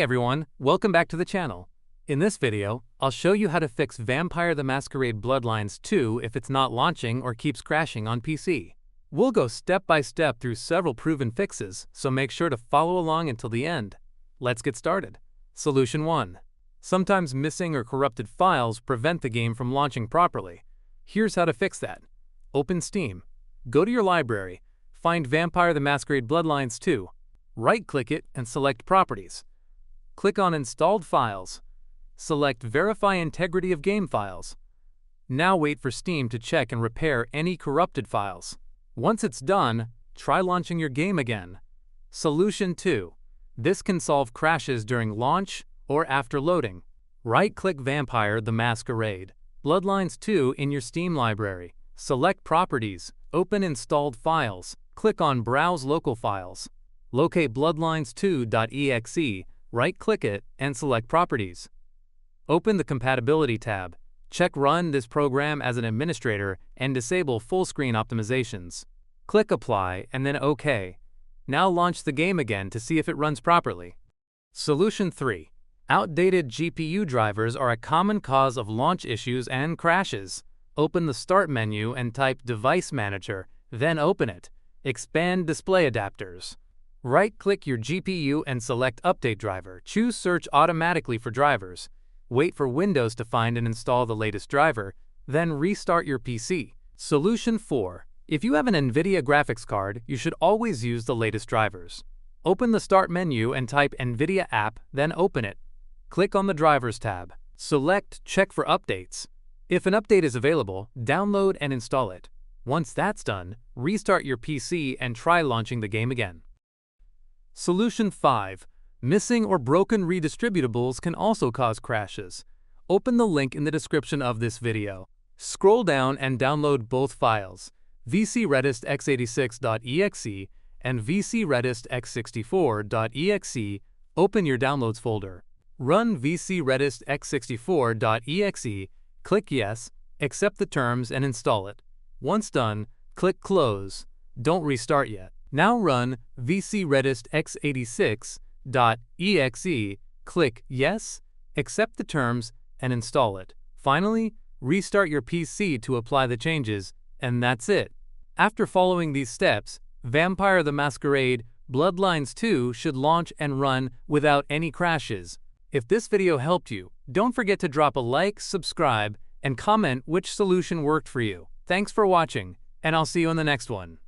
everyone, welcome back to the channel. In this video, I'll show you how to fix Vampire the Masquerade Bloodlines 2 if it's not launching or keeps crashing on PC. We'll go step by step through several proven fixes, so make sure to follow along until the end. Let's get started. Solution 1. Sometimes missing or corrupted files prevent the game from launching properly. Here's how to fix that. Open Steam. Go to your library. Find Vampire the Masquerade Bloodlines 2. Right-click it and select Properties. Click on Installed Files. Select Verify Integrity of Game Files. Now wait for Steam to check and repair any corrupted files. Once it's done, try launching your game again. Solution 2. This can solve crashes during launch or after loading. Right-click Vampire the Masquerade Bloodlines 2 in your Steam library. Select Properties, open Installed Files, click on Browse Local Files. Locate bloodlines2.exe, right-click it, and select Properties. Open the Compatibility tab. Check Run this program as an administrator and disable full-screen optimizations. Click Apply and then OK. Now launch the game again to see if it runs properly. Solution 3. Outdated GPU drivers are a common cause of launch issues and crashes. Open the Start menu and type Device Manager, then open it. Expand Display Adapters. Right-click your GPU and select Update Driver. Choose Search automatically for drivers. Wait for Windows to find and install the latest driver, then restart your PC. Solution 4. If you have an NVIDIA graphics card, you should always use the latest drivers. Open the Start menu and type NVIDIA App, then open it. Click on the Drivers tab. Select Check for Updates. If an update is available, download and install it. Once that's done, restart your PC and try launching the game again. Solution 5. Missing or broken redistributables can also cause crashes. Open the link in the description of this video. Scroll down and download both files, vcredist x86.exe and vcredist x64.exe. Open your Downloads folder. Run vcredist x64.exe, click Yes, accept the terms and install it. Once done, click Close. Don't restart yet. Now run vcredist x86.exe, click Yes, accept the terms, and install it. Finally, restart your PC to apply the changes, and that's it. After following these steps, Vampire the Masquerade Bloodlines 2 should launch and run without any crashes. If this video helped you, don't forget to drop a like, subscribe, and comment which solution worked for you. Thanks for watching, and I'll see you in the next one.